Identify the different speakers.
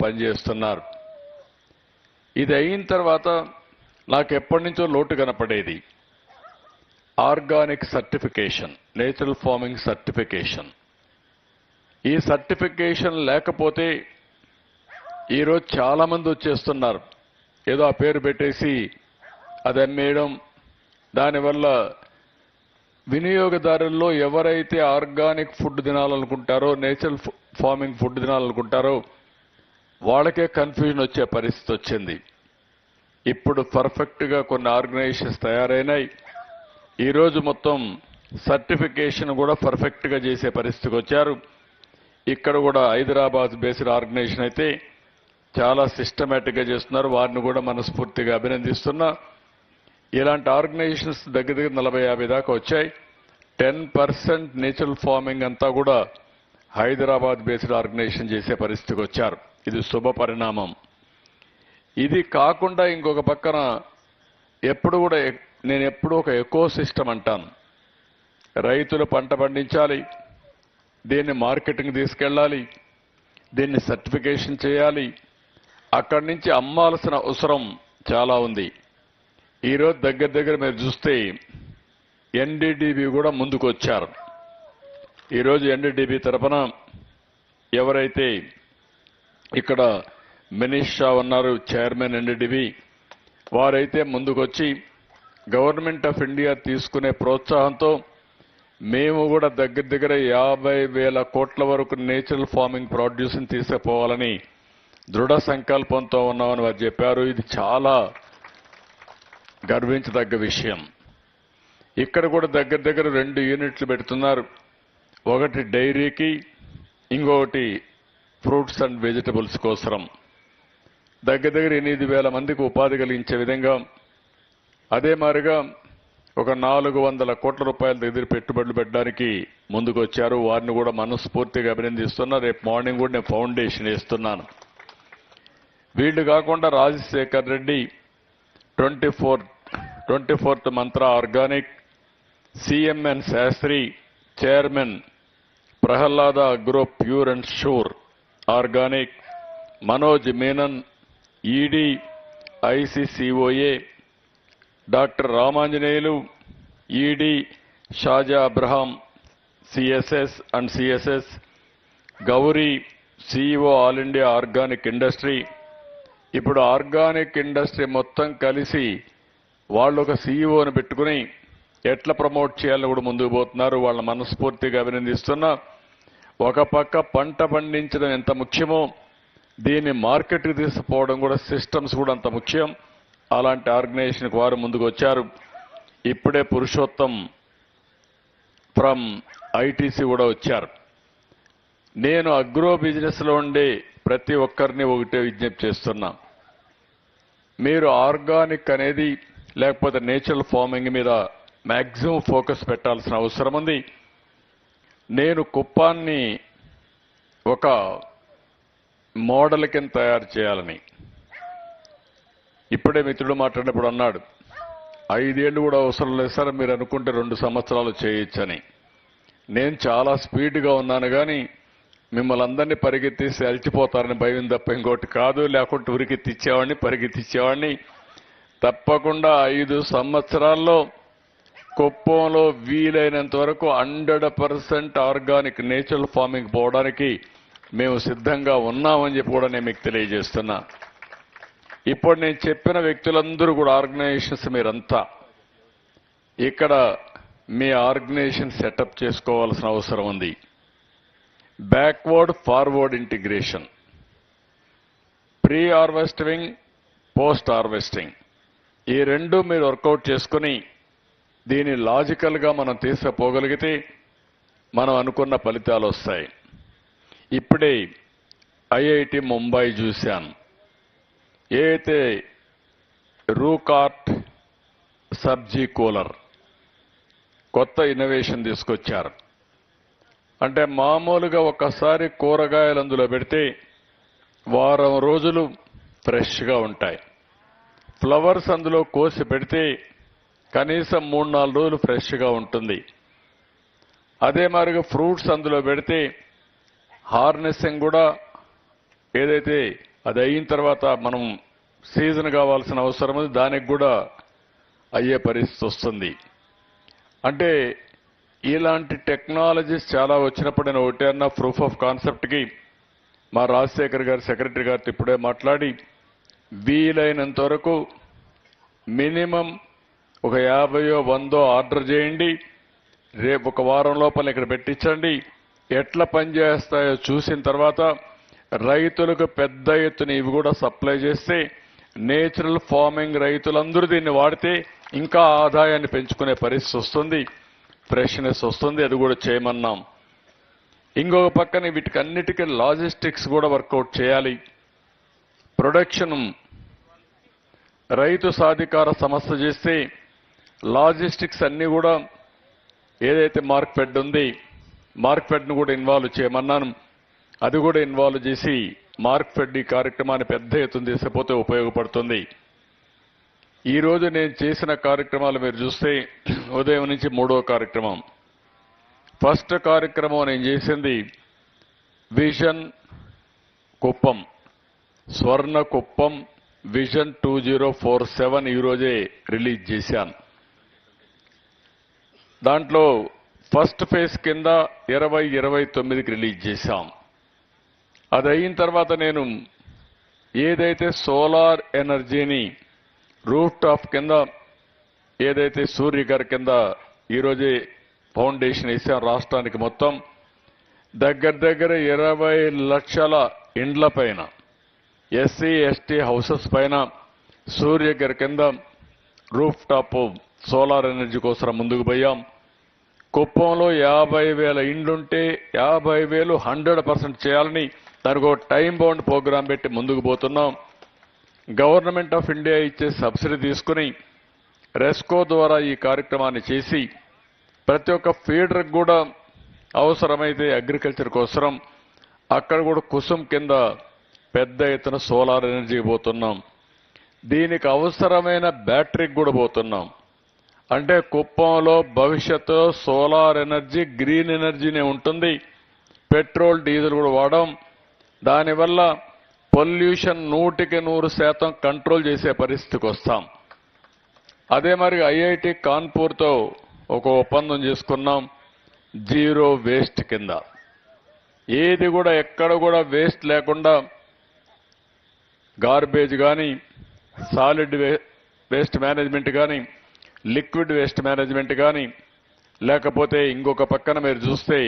Speaker 1: పనిచేస్తున్నారు. ఇది అయిన తర్వాత నాకు ఎప్పటి నుంచో లోటు కనపడేది. Organic certification, natural farming certification. ఈ సర్టిఫికేషన్ లేకపోతే ఈరోజు చాలా మంది వచ్చేస్తున్నారు. ఏదో ఆ పేరు పెట్టేసి అది అమ్మేయడం, దానివల్ల వినియోగదారుల్లో ఎవరైతే ఆర్గానిక్ ఫుడ్ తినాలనుకుంటారో, నేచురల్ ఫార్మింగ్ ఫుడ్ తినాలనుకుంటారో వాళ్ళకే కన్ఫ్యూజన్ వచ్చే పరిస్థితి వచ్చింది. ఇప్పుడు పర్ఫెక్ట్గా కొన్ని ఆర్గనైజేషన్స్ తయారైనాయి. ఈరోజు మొత్తం సర్టిఫికేషన్ కూడా పర్ఫెక్ట్గా చేసే పరిస్థితికి వచ్చారు. ఇక్కడ కూడా హైదరాబాద్ బేస్డ్ ఆర్గనైజేషన్ అయితే చాలా సిస్టమేటిక్గా చేస్తున్నారు. వారిని కూడా మనస్ఫూర్తిగా అభినందిస్తున్నా. ఇలాంటి ఆర్గనైజేషన్స్ దగ్గర 40-50 దాకా వచ్చాయి. 10% నేచురల్ ఫార్మింగ్ అంతా కూడా హైదరాబాద్ బేస్డ్ ఆర్గనైజేషన్ చేసే పరిస్థితికి వచ్చారు. ఇది శుభ పరిణామం. ఇది కాకుండా ఇంకొక పక్కన నేను ఎప్పుడు ఒక ఎకో సిస్టమ్ అంటాను. రైతులు పంట పండించాలి, దీన్ని మార్కెటింగ్ తీసుకెళ్ళాలి, దీన్ని సర్టిఫికేషన్ చేయాలి, అక్కడి నుంచి అమ్మాల్సిన అవసరం చాలా ఉంది. ఈరోజు దగ్గర మీరు చూస్తే ఎన్డీడీబీ కూడా ముందుకు వచ్చారు. ఈరోజు ఎన్డీడీబీ తరఫున ఎవరైతే ఇక్కడ మనీష్ షా ఉన్నారు, చైర్మన్ ఎన్డీడీబీ, వారైతే ముందుకొచ్చి గవర్నమెంట్ ఆఫ్ ఇండియా తీసుకునే ప్రోత్సాహంతో మేము కూడా దగ్గర 50,000 కోట్ల వరకు నేచురల్ ఫార్మింగ్ ప్రొడ్యూస్ని తీసుకుపోవాలని దృఢ సంకల్పంతో ఉన్నామని వారు చెప్పారు. ఇది చాలా గర్వించదగ్గ విషయం. ఇక్కడ కూడా దగ్గర 2 యూనిట్లు పెడుతున్నారు. ఒకటి డైరీకి, ఇంకొకటి ఫ్రూట్స్ అండ్ వెజిటబుల్స్ కోసం. దగ్గర 8,000 మందికి ఉపాధి కలిగించే విధంగా, అదే మాదిరిగా ఒక 400 కోట్ల రూపాయల దగ్గర పెట్టుబడులు పెట్టడానికి ముందుకు వచ్చారు. వారిని కూడా మనస్ఫూర్తిగా అభినందిస్తున్నా. రేపు మార్నింగ్ కూడా నేను ఫౌండేషన్ వేస్తున్నాను. వీళ్ళు కాకుండా Rajasekhar Reddy 24th Mantra organic, CMN Sastry chairman, Prahlada agro pure and sure organic, Manoj Menon ED ICCOA, doctor Ramanjaneyulu ED, Shaja Abraham CSS and CSS, Gowri CEO all India organic industry. ఇప్పుడు ఆర్గానిక్ ఇండస్ట్రీ మొత్తం కలిసి వాళ్ళు ఒక సిఇఓని పెట్టుకుని ఎట్లా ప్రమోట్ చేయాలని కూడా ముందుకు పోతున్నారు. వాళ్ళ మనస్ఫూర్తిగా అభినందిస్తున్నా. ఒక పక్క పంట పండించడం ఎంత ముఖ్యమో దీన్ని మార్కెట్కి తీసుకుపోవడం కూడా, సిస్టమ్స్ కూడా అంత ముఖ్యం. అలాంటి ఆర్గనైజేషన్కి వారు ముందుకు వచ్చారు. ఇప్పుడే పురుషోత్తం ఫ్రమ్ ఐటీసీ కూడా వచ్చారు. నేను అగ్రో బిజినెస్లో ఉండే ప్రతి ఒక్కరిని ఒకటే విజ్ఞప్తి చేస్తున్నా. మీరు ఆర్గానిక్ అనేది లేకపోతే నేచురల్ ఫార్మింగ్ మీద మ్యాక్సిమం ఫోకస్ పెట్టాల్సిన అవసరం ఉంది. నేను కుప్పాన్ని ఒక మోడల్ కింద తయారు చేయాలని ఇప్పుడే మిత్రుడు మాట్లాడినప్పుడు అన్నాడు. 5 ఏళ్ళు కూడా అవసరం లేదు సార్, మీరు అనుకుంటే 2 సంవత్సరాలు చేయొచ్చని. నేను చాలా స్పీడ్గా ఉన్నాను కానీ మిమ్మల్ని అందరినీ పరిగెత్తేసి అలసిపోతారని భయం తప్ప ఇంకోటి కాదు. లేకుంటే పరిగెత్తిచ్చేవాడిని. తప్పకుండా 5 సంవత్సరాల్లో కుప్పంలో వీలైనంత వరకు 100% ఆర్గానిక్ నేచురల్ ఫార్మింగ్ పోవడానికి మేము సిద్ధంగా ఉన్నామని చెప్పి కూడా నేను మీకు తెలియజేస్తున్నా. ఇప్పుడు నేను చెప్పిన వ్యక్తులందరూ కూడా ఆర్గనైజేషన్స్ మీరంతా ఇక్కడ మీ ఆర్గనైజేషన్ సెటప్ చేసుకోవాల్సిన అవసరం ఉంది. Backward forward integration, pre harvesting, post harvesting, ఈ 2 మీరు వర్కౌట్ చేసుకుని దీన్ని లాజికల్గా మనం తీసుకుపోగలిగితే మనం అనుకున్న ఫలితాలు వస్తాయి. ఇప్పుడే ఐఐటి ముంబై చూశాను. ఏదైతే రూకార్ట్ సబ్జీ కూలర్ కొత్త ఇన్నోవేషన్ తీసుకొచ్చారు. అంటే మామూలుగా ఒక్కసారి కూరగాయలు అందులో పెడితే వారం రోజులు ఫ్రెష్గా ఉంటాయి. ఫ్లవర్స్ అందులో కోసి పెడితే కనీసం 3-4 రోజులు ఫ్రెష్గా ఉంటుంది. అదే మాదిరిగా ఫ్రూట్స్ అందులో పెడితే హార్నెసింగ్ కూడా ఏదైతే అది అయిన తర్వాత మనం సీజన్ కావాల్సిన అవసరం ఉంది, దానికి కూడా అయ్యే పరిస్థితి వస్తుంది. అంటే ఇలాంటి టెక్నాలజీస్ చాలా వచ్చినప్పుడు నేను ఒకటే అన్న, ప్రూఫ్ ఆఫ్ కాన్సెప్ట్కి మా రాజశేఖర్ గారు సెక్రటరీ గారితో ఇప్పుడే మాట్లాడి వీలైనంత వరకు మినిమం ఒక 50-100 ఆర్డర్ చేయండి, రేపు ఒక వారం లోపల ఇక్కడ పెట్టించండి, ఎట్లా పనిచేస్తాయో చూసిన తర్వాత రైతులకు పెద్ద ఎత్తున ఇవి కూడా సప్లై చేస్తే నేచురల్ ఫార్మింగ్ రైతులందరూ దీన్ని వాడితే ఇంకా ఆదాయాన్ని పెంచుకునే పరిస్థితి వస్తుంది, ఫ్రెష్నెస్ వస్తుంది. అది కూడా చేయమన్నాం. ఇంకొక పక్కన వీటికన్నిటికీ లాజిస్టిక్స్ కూడా వర్కౌట్ చేయాలి. ప్రొడక్షన్ రైతు సాధికార సంస్థ చేస్తే లాజిస్టిక్స్ అన్ని కూడా ఏదైతే మార్కెట్ ఉంది మార్కెట్ను కూడా ఇన్వాల్వ్ చేయమన్నాను. అది కూడా ఇన్వాల్వ్ చేసి మార్కెట్ ఈ కార్యక్రమాన్ని పెద్ద ఎత్తున తీసుకుపోతే ఉపయోగపడుతుంది. ఈ రోజు నేను చేసిన కార్యక్రమాలు మీరు చూస్తే ఉదయం నుంచి 3వ కార్యక్రమం. ఫస్ట్ కార్యక్రమం నేను చేసింది విజన్ కుప్పం, స్వర్ణ కుప్పం విజన్ 2047 ఈ రోజే రిలీజ్ చేశాను. దాంట్లో ఫస్ట్ ఫేజ్ కింద 2029కి రిలీజ్ చేశాం. అది అయిన తర్వాత నేను ఏదైతే సోలార్ ఎనర్జీని రూఫ్ టాప్ కింద ఏదైతే సూర్యగార్ కింద ఈరోజే ఫౌండేషన్ వేసాం రాష్ట్రానికి మొత్తం దగ్గర 20 లక్షల ఇండ్ల పైన ఎస్సీ ఎస్టీ హౌసెస్ పైన సూర్యగార్ కింద రూఫ్ టాప్ సోలార్ ఎనర్జీ కోసం ముందుకు పోయాం. కుప్పంలో 50,000 ఇండ్లుంటే 50,000 100% చేయాలని దానికి ఒక టైం బౌండ్ ప్రోగ్రాం పెట్టి ముందుకు పోతున్నాం. గవర్నమెంట్ ఆఫ్ ఇండియా ఇచ్చే సబ్సిడీ తీసుకుని రెస్కో ద్వారా ఈ కార్యక్రమాన్ని చేసి ప్రతి ఒక్క ఫీడర్కి కూడా అవసరమైతే అగ్రికల్చర్ కోసం అక్కడ కూడా కుసుమ్ కింద పెద్ద ఎత్తున సోలార్ ఎనర్జీ పోతున్నాం. దీనికి అవసరమైన బ్యాటరీకి కూడా పోతున్నాం. అంటే కుప్పంలో భవిష్యత్తులో సోలార్ ఎనర్జీ గ్రీన్ ఎనర్జీనే ఉంటుంది, పెట్రోల్ డీజిల్ కూడా వాడడం. దానివల్ల పొల్యూషన్ 100% కంట్రోల్ చేసే పరిస్థితికి వస్తాం. అదే మరి ఐఐటి కాన్పూర్తో ఒక ఒప్పందం చేసుకున్నాం. జీరో వేస్ట్ కింద ఏది కూడా ఎక్కడ కూడా వేస్ట్ లేకుండా గార్బేజ్ కానీ సాలిడ్ వేస్ట్ మేనేజ్మెంట్ కానీ లిక్విడ్ వేస్ట్ మేనేజ్మెంట్ కానీ లేకపోతే ఇంకొక పక్కన మీరు చూస్తే